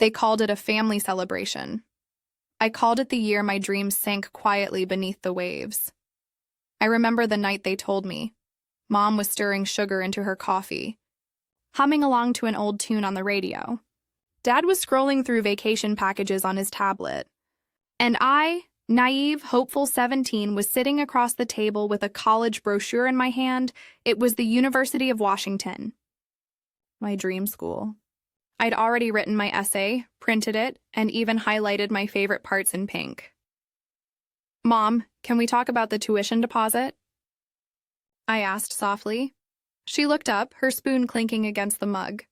They called it a family celebration. I called it the year my dreams sank quietly beneath the waves. I remember the night they told me. Mom was stirring sugar into her coffee, humming along to an old tune on the radio. Dad was scrolling through vacation packages on his tablet. And I, naive, hopeful 17, was sitting across the table with a college brochure in my hand. It was the University of Washington. My dream school. I'd already written my essay, printed it, and even highlighted my favorite parts in pink. Mom, can we talk about the tuition deposit? I asked softly. She looked up, her spoon clinking against the mug.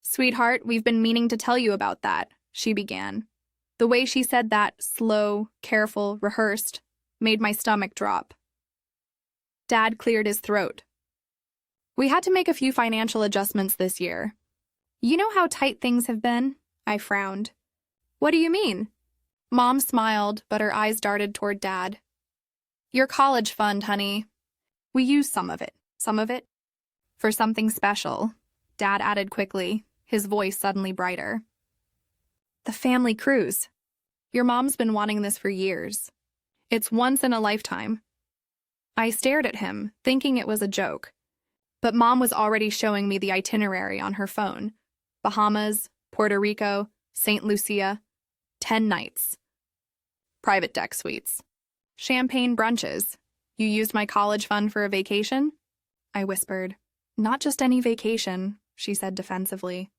Sweetheart, we've been meaning to tell you about that, she began. The way she said that, slow, careful, rehearsed, made my stomach drop. Dad cleared his throat. We had to make a few financial adjustments this year. You know how tight things have been? I frowned. What do you mean? Mom smiled, but her eyes darted toward Dad. Your college fund, honey. We used some of it, for something special, Dad added quickly, his voice suddenly brighter. The family cruise. Your mom's been wanting this for years. It's once in a lifetime. I stared at him, thinking it was a joke. But Mom was already showing me the itinerary on her phone. Bahamas, Puerto Rico, St. Lucia, 10 nights. Private deck suites. Champagne brunches. You used my college fund for a vacation? I whispered. Not just any vacation, she said defensively.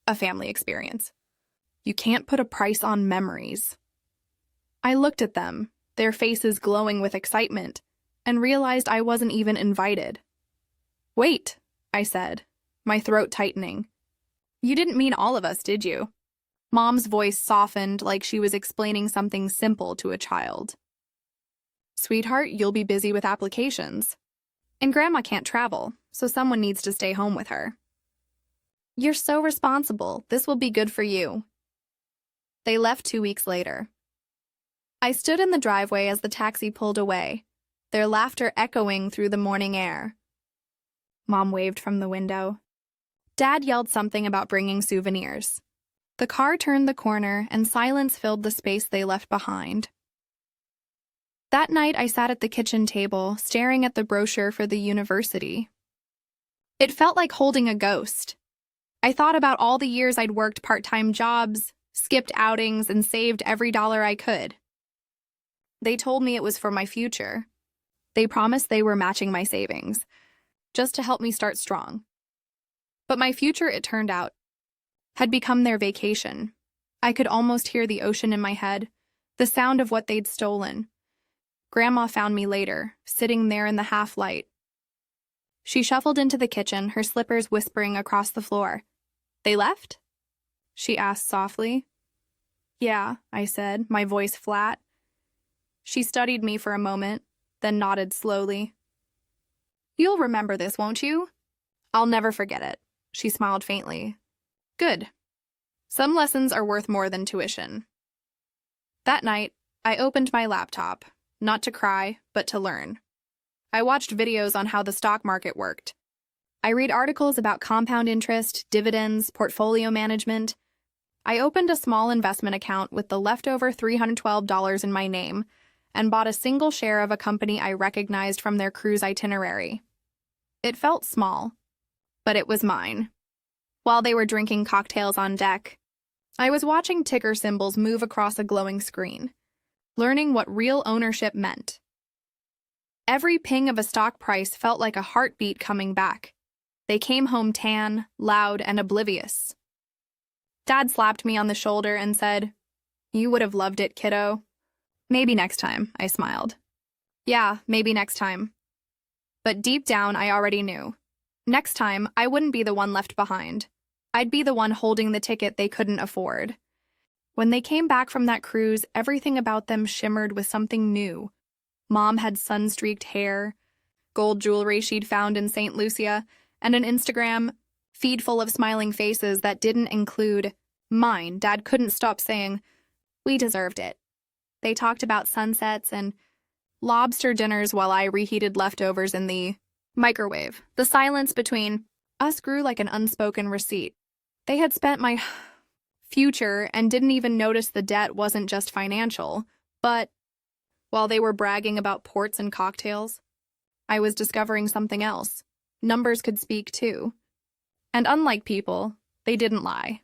A family experience. You can't put a price on memories. I looked at them, their faces glowing with excitement, and realized I wasn't even invited. Wait, I said, my throat tightening. You didn't mean all of us, did you? Mom's voice softened like she was explaining something simple to a child. Sweetheart, you'll be busy with applications. And Grandma can't travel, so someone needs to stay home with her. You're so responsible. This will be good for you. They left 2 weeks later. I stood in the driveway as the taxi pulled away, their laughter echoing through the morning air. Mom waved from the window. Dad yelled something about bringing souvenirs. The car turned the corner, and silence filled the space they left behind. That night, I sat at the kitchen table, staring at the brochure for the university. It felt like holding a ghost. I thought about all the years I'd worked part-time jobs, skipped outings, and saved every dollar I could. They told me it was for my future. They promised they were matching my savings, just to help me start strong. But my future, it turned out, had become their vacation. I could almost hear the ocean in my head, the sound of what they'd stolen. Grandma found me later, sitting there in the half-light. She shuffled into the kitchen, her slippers whispering across the floor. They left? She asked softly. Yeah, I said, my voice flat. She studied me for a moment, then nodded slowly. You'll remember this, won't you? I'll never forget it. She smiled faintly. Good. Some lessons are worth more than tuition. That night, I opened my laptop, not to cry, but to learn. I watched videos on how the stock market worked. I read articles about compound interest, dividends, portfolio management. I opened a small investment account with the leftover $312 in my name and bought a single share of a company I recognized from their cruise itinerary. It felt small, but it was mine. While they were drinking cocktails on deck, I was watching ticker symbols move across a glowing screen, learning what real ownership meant. Every ping of a stock price felt like a heartbeat coming back. They came home tan, loud, and oblivious. Dad slapped me on the shoulder and said, "You would have loved it, kiddo." Maybe next time, I smiled. Yeah, maybe next time. But deep down, I already knew. Next time, I wouldn't be the one left behind. I'd be the one holding the ticket they couldn't afford. When they came back from that cruise, everything about them shimmered with something new. Mom had sun-streaked hair, gold jewelry she'd found in St. Lucia, and an Instagram feed full of smiling faces that didn't include mine. Dad couldn't stop saying, "We deserved it." They talked about sunsets and lobster dinners while I reheated leftovers in the microwave. The silence between us grew like an unspoken receipt. They had spent my future and didn't even notice the debt wasn't just financial, but while they were bragging about ports and cocktails, I was discovering something else. Numbers could speak too. And unlike people, they didn't lie.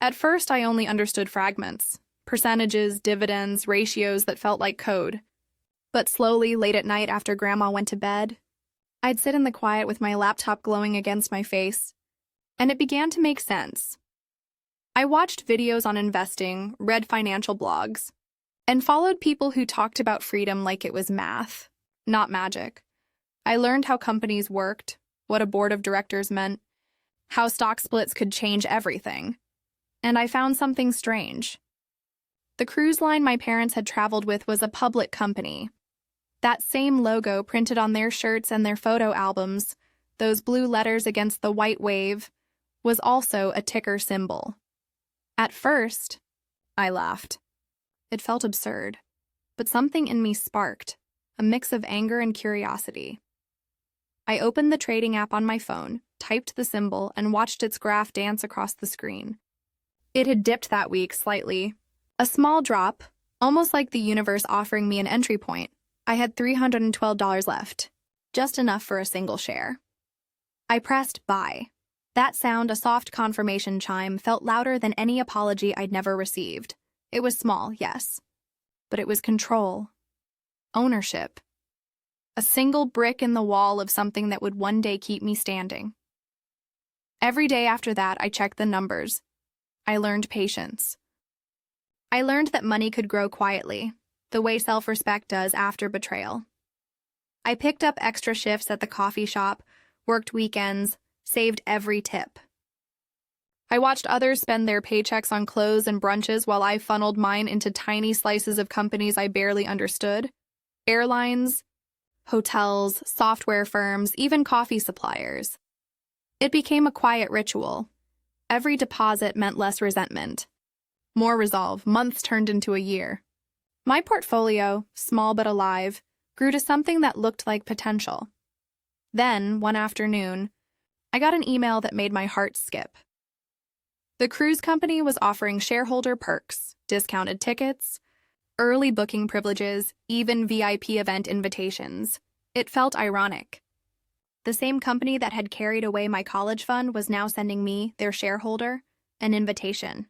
At first, I only understood fragments, percentages, dividends, ratios that felt like code. But slowly, late at night after Grandma went to bed, I'd sit in the quiet with my laptop glowing against my face, and it began to make sense. I watched videos on investing, read financial blogs, and followed people who talked about freedom like it was math, not magic. I learned how companies worked, what a board of directors meant, how stock splits could change everything. And I found something strange. The cruise line my parents had traveled with was a public company. That same logo printed on their shirts and their photo albums, those blue letters against the white wave, was also a ticker symbol. At first, I laughed. It felt absurd, but something in me sparked, a mix of anger and curiosity. I opened the trading app on my phone, typed the symbol, and watched its graph dance across the screen. It had dipped that week slightly. A small drop, almost like the universe offering me an entry point. I had $312 left, just enough for a single share. I pressed buy. That sound, a soft confirmation chime, felt louder than any apology I'd never received. It was small, yes, but it was control, ownership, a single brick in the wall of something that would one day keep me standing. Every day after that, I checked the numbers. I learned patience. I learned that money could grow quietly, the way self-respect does after betrayal. I picked up extra shifts at the coffee shop, worked weekends, saved every tip. I watched others spend their paychecks on clothes and brunches while I funneled mine into tiny slices of companies I barely understood. Airlines, hotels, software firms, even coffee suppliers. It became a quiet ritual. Every deposit meant less resentment. More resolve. Months turned into a year. My portfolio, small but alive, grew to something that looked like potential. Then, one afternoon, I got an email that made my heart skip. The cruise company was offering shareholder perks, discounted tickets, early booking privileges, even VIP event invitations. It felt ironic. The same company that had carried away my college fund was now sending me, their shareholder, an invitation.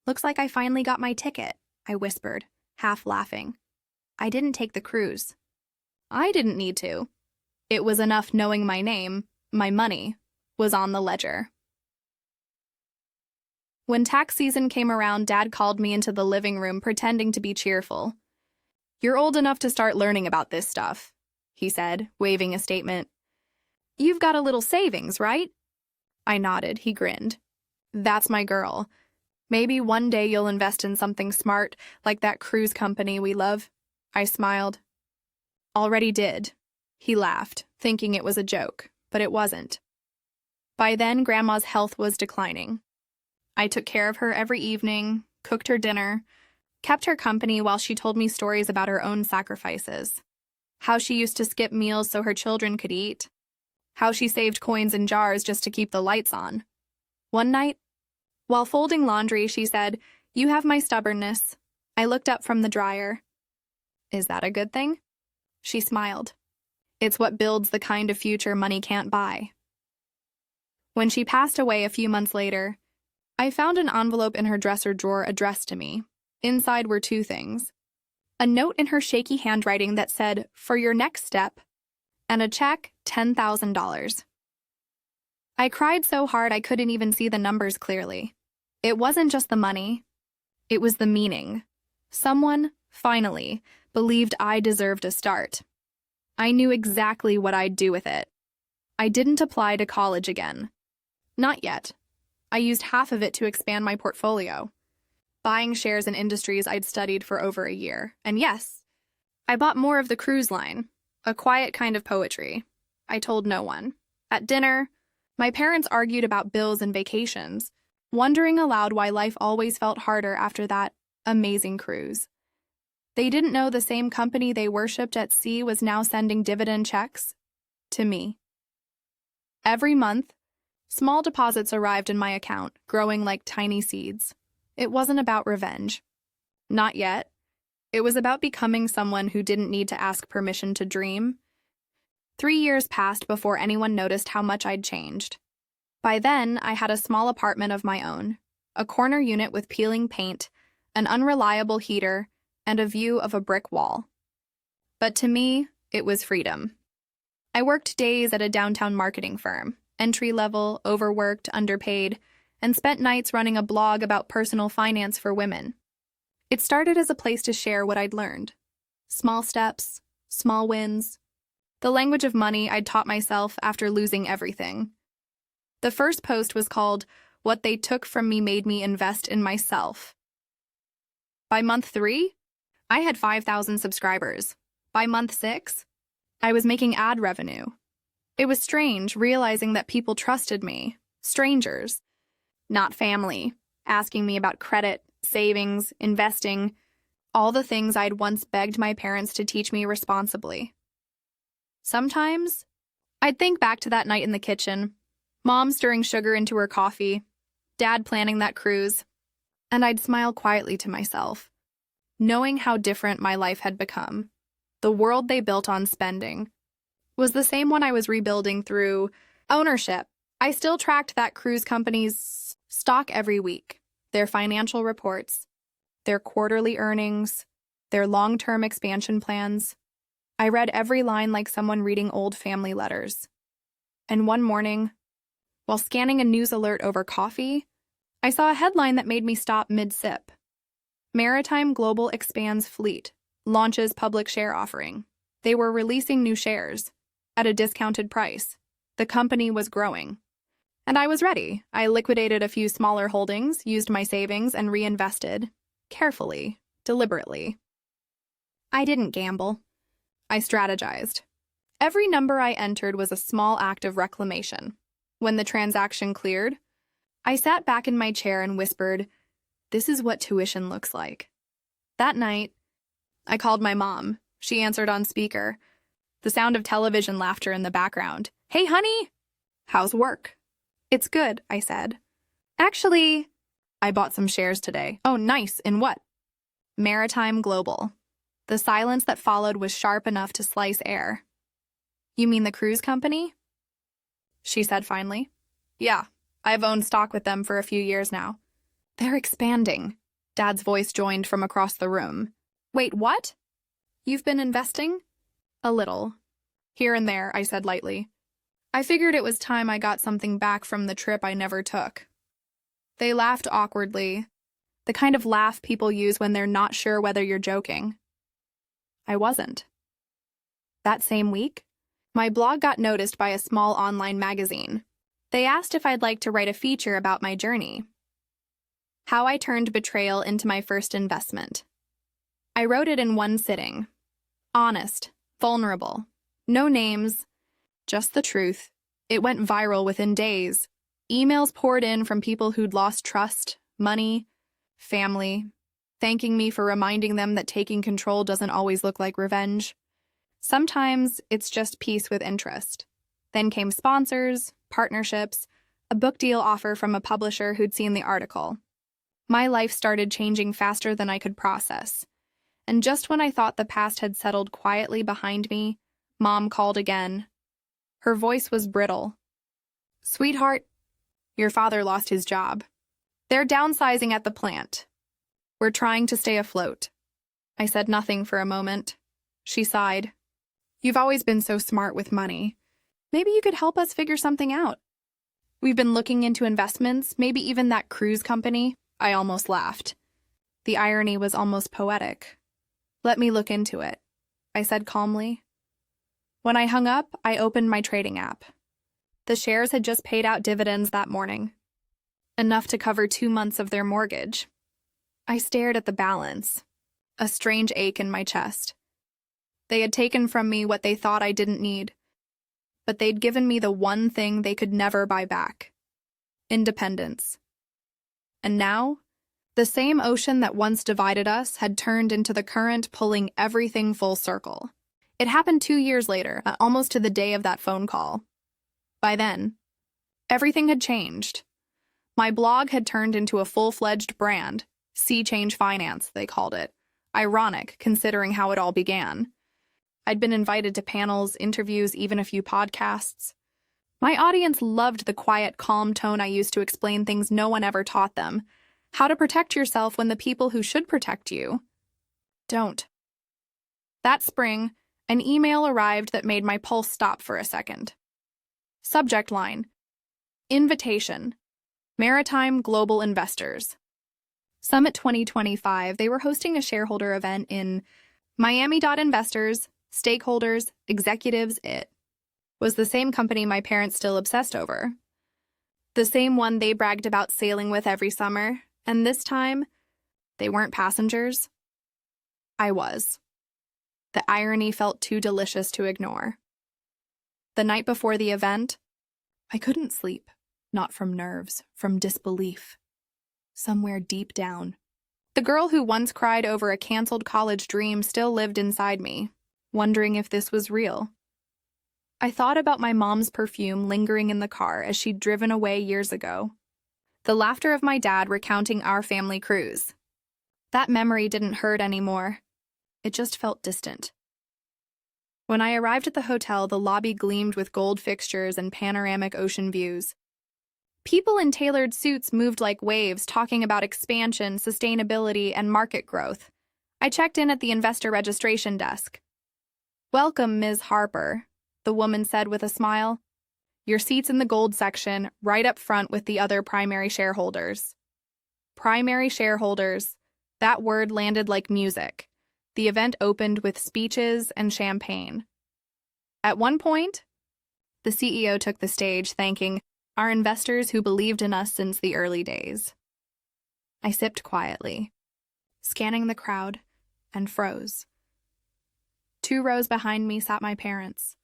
"Looks like I finally got my ticket," I whispered, half laughing. I didn't take the cruise. I didn't need to. It was enough knowing my name, my money, was on the ledger. When tax season came around, Dad called me into the living room pretending to be cheerful. "You're old enough to start learning about this stuff," he said, waving a statement. "You've got a little savings, right?" I nodded. He grinned. "That's my girl. Maybe one day you'll invest in something smart, like that cruise company we love." I smiled. "Already did." He laughed, thinking it was a joke, but it wasn't. By then, Grandma's health was declining. I took care of her every evening, cooked her dinner, kept her company while she told me stories about her own sacrifices. How she used to skip meals so her children could eat. How she saved coins in jars just to keep the lights on. One night, while folding laundry, she said, "You have my stubbornness." I looked up from the dryer. "Is that a good thing?" She smiled. "It's what builds the kind of future money can't buy." When she passed away a few months later, I found an envelope in her dresser drawer addressed to me. Inside were two things: a note in her shaky handwriting that said, "For your next step," and a check, $10,000. I cried so hard I couldn't even see the numbers clearly. It wasn't just the money. It was the meaning. Someone, finally, believed I deserved a start. I knew exactly what I'd do with it. I didn't apply to college again. Not yet. I used half of it to expand my portfolio, buying shares in industries I'd studied for over a year. And yes, I bought more of the cruise line, a quiet kind of poetry. I told no one. At dinner, my parents argued about bills and vacations, wondering aloud why life always felt harder after that amazing cruise. They didn't know the same company they worshipped at sea was now sending dividend checks to me. Every month, Small deposits arrived in my account, growing like tiny seeds. It wasn't about revenge. Not yet. It was about becoming someone who didn't need to ask permission to dream. 3 years passed before anyone noticed how much I'd changed. By then, I had a small apartment of my own, a corner unit with peeling paint, an unreliable heater, and a view of a brick wall. But to me, it was freedom. I worked days at a downtown marketing firm, entry-level, overworked, underpaid, and spent nights running a blog about personal finance for women. It started as a place to share what I'd learned. Small steps, small wins. The language of money I'd taught myself after losing everything. The first post was called, "What They Took From Me Made Me Invest in Myself." By month 3, I had 5,000 subscribers. By month 6, I was making ad revenue. It was strange realizing that people trusted me, strangers, not family, asking me about credit, savings, investing, all the things I'd once begged my parents to teach me responsibly. Sometimes, I'd think back to that night in the kitchen, Mom stirring sugar into her coffee, Dad planning that cruise, and I'd smile quietly to myself, knowing how different my life had become. The world they built on spending was the same one I was rebuilding through ownership. I still tracked that cruise company's stock every week, their financial reports, their quarterly earnings, their long-term expansion plans. I read every line like someone reading old family letters. And one morning, while scanning a news alert over coffee, I saw a headline that made me stop mid-sip. Maritime Global expands fleet, launches public share offering. They were releasing new shares at a discounted price. The company was growing. And I was ready. I liquidated a few smaller holdings, used my savings, and reinvested. Carefully, deliberately. I didn't gamble. I strategized. Every number I entered was a small act of reclamation. When the transaction cleared, I sat back in my chair and whispered, "This is what tuition looks like." That night, I called my mom. She answered on speaker, the sound of television laughter in the background. "Hey, honey! How's work?" "It's good," I said. "Actually, I bought some shares today." "Oh, nice. In what?" "Maritime Global." The silence that followed was sharp enough to slice air. "You mean the cruise company?" she said finally. "Yeah, I've owned stock with them for a few years now." "They're expanding." Dad's voice joined from across the room. "Wait, what? You've been investing?" "A little. Here and there," I said lightly. I figured it was time I got something back from the trip I never took. They laughed awkwardly, the kind of laugh people use when they're not sure whether you're joking. I wasn't. That same week, my blog got noticed by a small online magazine. They asked if I'd like to write a feature about my journey. How I turned betrayal into my first investment. I wrote it in one sitting. Honest, vulnerable, no names, just the truth. It went viral within days. Emails poured in from people who'd lost trust, money, family, thanking me for reminding them that taking control doesn't always look like revenge. Sometimes it's just peace with interest. Then came sponsors, partnerships, a book deal offer from a publisher who'd seen the article. My life started changing faster than I could process. And just when I thought the past had settled quietly behind me, Mom called again. Her voice was brittle. "Sweetheart, your father lost his job. They're downsizing at the plant. We're trying to stay afloat." I said nothing for a moment. She sighed. "You've always been so smart with money. Maybe you could help us figure something out. We've been looking into investments, maybe even that cruise company." I almost laughed. The irony was almost poetic. "Let me look into it," I said calmly. When I hung up, I opened my trading app. The shares had just paid out dividends that morning, enough to cover 2 months of their mortgage. I stared at the balance, a strange ache in my chest. They had taken from me what they thought I didn't need, but they'd given me the one thing they could never buy back: independence. And now, the same ocean that once divided us had turned into the current pulling everything full circle. It happened 2 years later, almost to the day of that phone call. By then, Everything had changed. My blog had turned into a full-fledged brand. Sea Change Finance, they called it. Ironic, considering how it all began. I'd been invited to panels, interviews, even a few podcasts. My audience loved the quiet, calm tone I used to explain things no one ever taught them. How to protect yourself when the people who should protect you don't. That spring, an email arrived that made my pulse stop for a second. Subject line: Invitation. Maritime Global Investors. Summit 2025, they were hosting a shareholder event in Miami. Investors, stakeholders, executives, it was the same company my parents still obsessed over. The same one they bragged about sailing with every summer, and this time, they weren't passengers. I was. The irony felt too delicious to ignore. The night before the event, I couldn't sleep, not from nerves, from disbelief. Somewhere deep down, the girl who once cried over a canceled college dream still lived inside me, wondering if this was real. I thought about my mom's perfume lingering in the car as she'd driven away years ago. The laughter of my dad recounting our family cruise. That memory didn't hurt anymore. It just felt distant. When I arrived at the hotel, the lobby gleamed with gold fixtures and panoramic ocean views. People in tailored suits moved like waves, talking about expansion, sustainability, and market growth. I checked in at the investor registration desk. "Welcome, Ms. Harper," the woman said with a smile. "Your seat's in the gold section, right up front with the other primary shareholders." Primary shareholders. That word landed like music. The event opened with speeches and champagne. At one point, the CEO took the stage, thanking our investors who believed in us since the early days. I sipped quietly, scanning the crowd, and froze. 2 rows behind me sat my parents.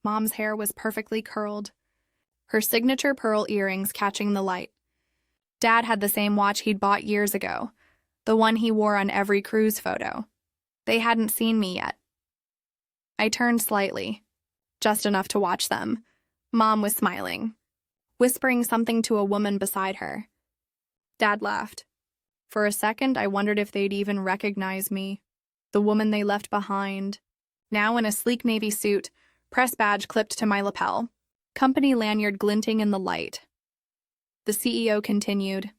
Mom's hair was perfectly curled, her signature pearl earrings catching the light. Dad had the same watch he'd bought years ago, the one he wore on every cruise photo. They hadn't seen me yet. I turned slightly, just enough to watch them. Mom was smiling, whispering something to a woman beside her. Dad laughed. For a second, I wondered if they'd even recognize me. The woman they left behind, now in a sleek navy suit, press badge clipped to my lapel, company lanyard glinting in the light. The CEO continued,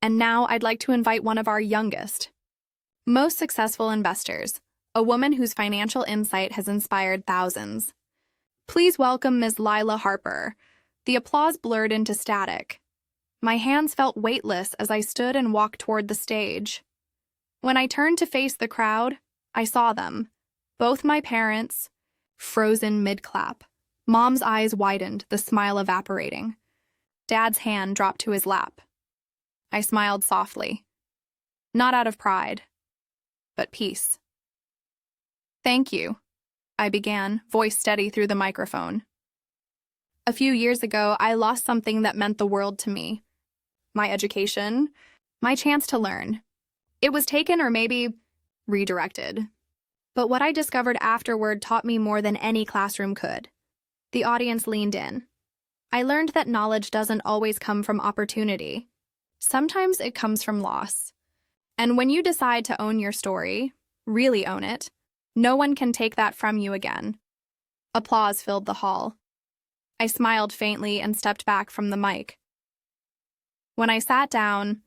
"And now I'd like to invite one of our youngest, most successful investors, a woman whose financial insight has inspired thousands. Please welcome Ms. Lila Harper." The applause blurred into static. My hands felt weightless as I stood and walked toward the stage. When I turned to face the crowd, I saw them, both my parents, frozen mid-clap. Mom's eyes widened, the smile evaporating. Dad's hand dropped to his lap. I smiled softly, not out of pride, but peace. "Thank you," I began, voice steady through the microphone. "A few years ago, I lost something that meant the world to me. My education, my chance to learn. It was taken or maybe redirected. But what I discovered afterward taught me more than any classroom could." The audience leaned in. "I learned that knowledge doesn't always come from opportunity. Sometimes it comes from loss. And when you decide to own your story, really own it, no one can take that from you again." Applause filled the hall. I smiled faintly and stepped back from the mic. When I sat down,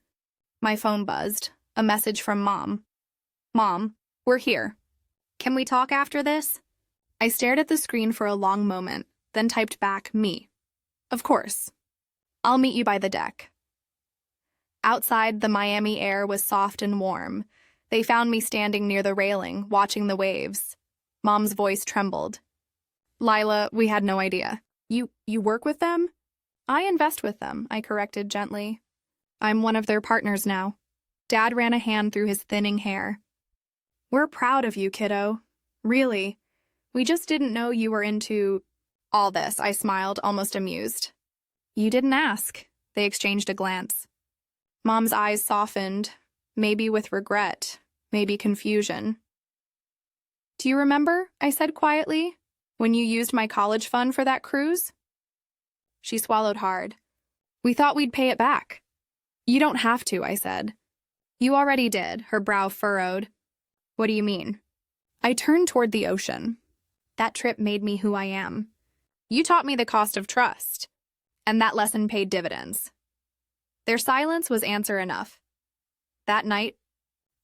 my phone buzzed, a message from Mom. "Mom, we're here. Can we talk after this?" I stared at the screen for a long moment, then typed back, "Me. Of course. I'll meet you by the deck." Outside, the Miami air was soft and warm. They found me standing near the railing, watching the waves. Mom's voice trembled. "Lila, we had no idea. You work with them?" "I invest with them," I corrected gently. "I'm one of their partners now." Dad ran a hand through his thinning hair. "We're proud of you, kiddo. Really. We just didn't know you were into all this," I smiled, almost amused. "You didn't ask." They exchanged a glance. Mom's eyes softened, maybe with regret, maybe confusion. "Do you remember," I said quietly, "when you used my college fund for that cruise?" She swallowed hard. We thought we'd pay it back. You don't have to, I said. You already did, her brow furrowed. What do you mean? I turned toward the ocean. That trip made me who I am. You taught me the cost of trust, and that lesson paid dividends. Their silence was answer enough. That night,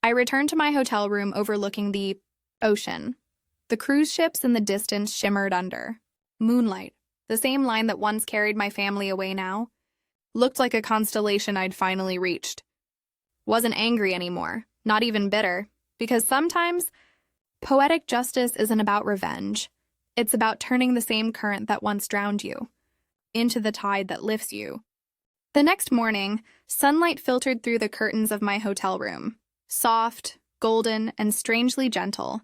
I returned to my hotel room overlooking the ocean. The cruise ships in the distance shimmered under. Moonlight, the same line that once carried my family away now, looked like a constellation I'd finally reached. Wasn't angry anymore, not even bitter, because sometimes poetic justice isn't about revenge. It's about turning the same current that once drowned you into the tide that lifts you. The next morning, sunlight filtered through the curtains of my hotel room, soft, golden, and strangely gentle.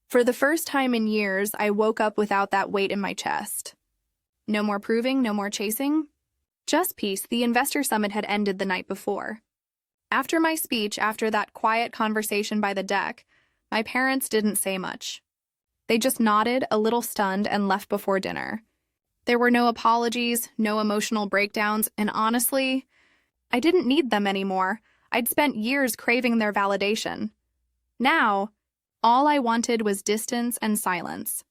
For the first time in years, I woke up without that weight in my chest. No more proving, no more chasing. Just peace. The investor summit had ended the night before. After my speech, after that quiet conversation by the deck, my parents didn't say much. They just nodded, a little stunned, and left before dinner. There were no apologies, no emotional breakdowns, and honestly, I didn't need them anymore. I'd spent years craving their validation. Now, all I wanted was distance and silence,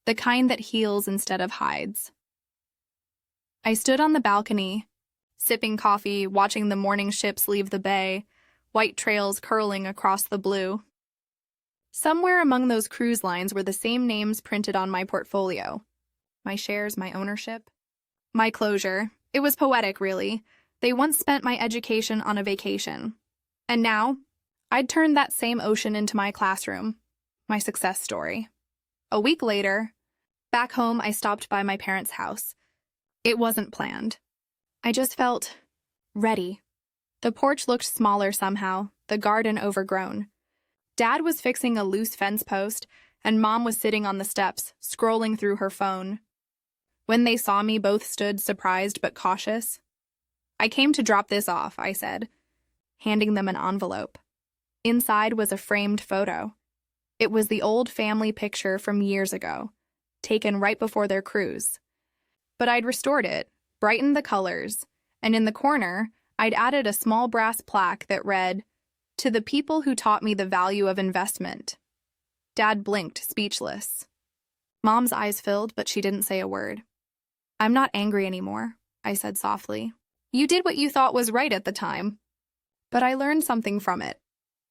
the kind that heals instead of hides. I stood on the balcony, sipping coffee, watching the morning ships leave the bay, white trails curling across the blue. Somewhere among those cruise lines were the same names printed on my portfolio. My shares, my ownership, my closure. It was poetic, really. They once spent my education on a vacation. And now, I'd turned that same ocean into my classroom, my success story. A week later, back home, I stopped by my parents' house. It wasn't planned. I just felt ready. The porch looked smaller somehow, the garden overgrown. Dad was fixing a loose fence post, and Mom was sitting on the steps, scrolling through her phone. When they saw me, both stood surprised but cautious. I came to drop this off, I said, handing them an envelope. Inside was a framed photo. It was the old family picture from years ago, taken right before their cruise. But I'd restored it, brightened the colors, and in the corner, I'd added a small brass plaque that read, "To the people who taught me the value of investment." Dad blinked, speechless. Mom's eyes filled, but she didn't say a word. I'm not angry anymore, I said softly. You did what you thought was right at the time. But I learned something from it,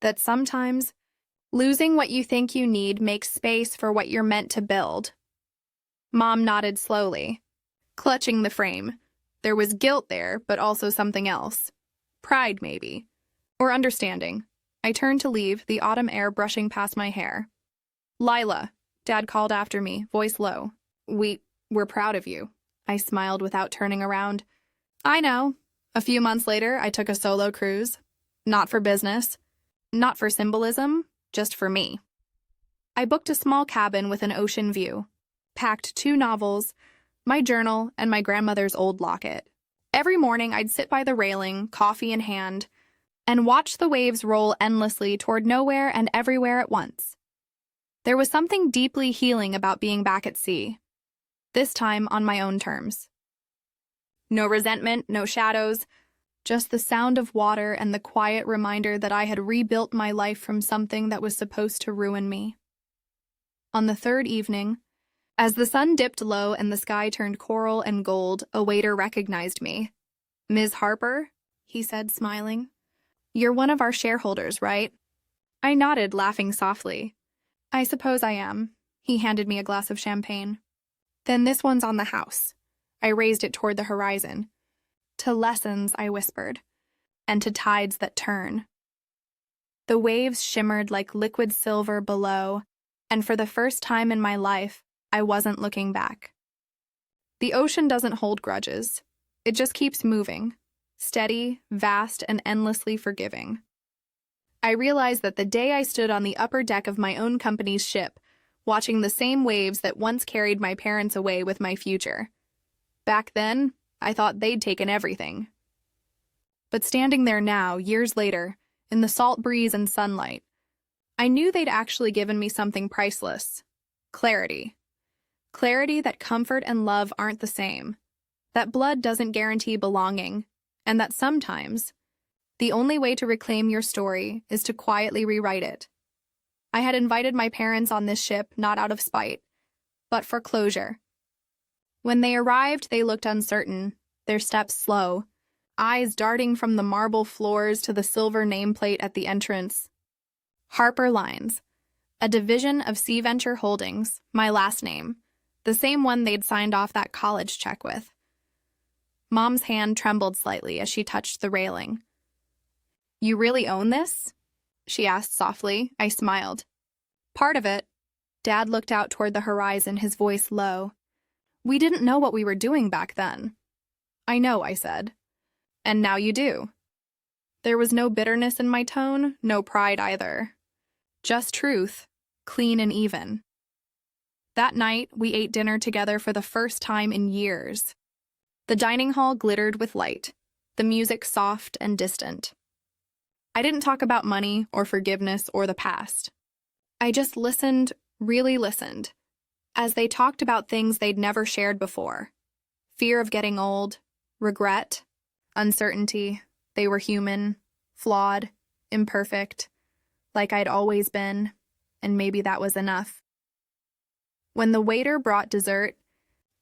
that sometimes losing what you think you need makes space for what you're meant to build. Mom nodded slowly, clutching the frame. There was guilt there, but also something else. Pride, maybe. Or understanding. I turned to leave, the autumn air brushing past my hair. Lila, Dad called after me, voice low. We're proud of you. I smiled without turning around. I know. A few months later, I took a solo cruise. Not for business. Not for symbolism. Just for me. I booked a small cabin with an ocean view. Packed 2 novels, my journal, and my grandmother's old locket. Every morning, I'd sit by the railing, coffee in hand, and watch the waves roll endlessly toward nowhere and everywhere at once. There was something deeply healing about being back at sea. This time on my own terms. No resentment, no shadows, just the sound of water and the quiet reminder that I had rebuilt my life from something that was supposed to ruin me. On the 3rd evening, as the sun dipped low and the sky turned coral and gold, a waiter recognized me. Ms. Harper, he said, smiling. You're one of our shareholders, right? I nodded, laughing softly. I suppose I am. He handed me a glass of champagne. Then this one's on the house. I raised it toward the horizon. To lessons, I whispered, and to tides that turn. The waves shimmered like liquid silver below, and for the first time in my life, I wasn't looking back. The ocean doesn't hold grudges. It just keeps moving, steady, vast, and endlessly forgiving. I realized that the day I stood on the upper deck of my own company's ship, watching the same waves that once carried my parents away with my future. Back then, I thought they'd taken everything. But standing there now, years later, in the salt breeze and sunlight, I knew they'd actually given me something priceless. Clarity. Clarity that comfort and love aren't the same. that blood doesn't guarantee belonging, and that sometimes the only way to reclaim your story is to quietly rewrite it. I had invited my parents on this ship not out of spite, but for closure. When they arrived, they looked uncertain, their steps slow, eyes darting from the marble floors to the silver nameplate at the entrance. Harper Lines, a division of Sea Venture Holdings, my last name, the same one they'd signed off that college check with. Mom's hand trembled slightly as she touched the railing. "You really own this?" she asked softly. I smiled. "Part of it." Dad looked out toward the horizon, his voice low. "We didn't know what we were doing back then." "I know," I said. "And now you do." There was no bitterness in my tone, no pride either. Just truth, clean and even. That night, we ate dinner together for the first time in years. The dining hall glittered with light, the music soft and distant. I didn't talk about money or forgiveness or the past. I just listened, really listened, as they talked about things they'd never shared before. Fear of getting old, regret, uncertainty. They were human, flawed, imperfect, like I'd always been, and maybe that was enough. When the waiter brought dessert,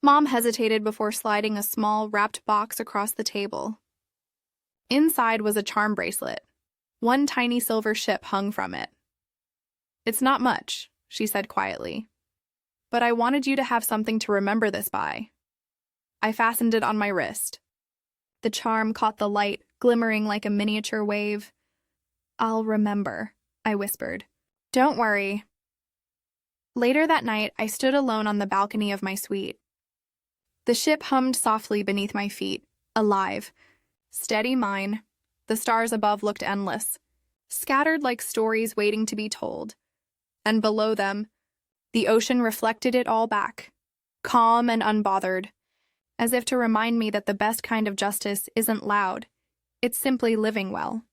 Mom hesitated before sliding a small wrapped box across the table. Inside was a charm bracelet. One tiny silver ship hung from it. "It's not much," she said quietly, "but I wanted you to have something to remember this by." I fastened it on my wrist. The charm caught the light, glimmering like a miniature wave. "I'll remember," I whispered. "Don't worry." Later that night, I stood alone on the balcony of my suite. The ship hummed softly beneath my feet, alive. Steady mine. The stars above looked endless, scattered like stories waiting to be told. And below them, the ocean reflected it all back, calm and unbothered, as if to remind me that the best kind of justice isn't loud, it's simply living well.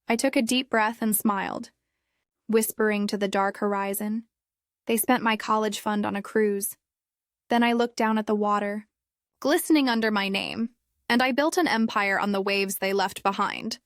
I took a deep breath and smiled, whispering to the dark horizon. They spent my college fund on a cruise. Then I looked down at the water, glistening under my name, and I built an empire on the waves they left behind.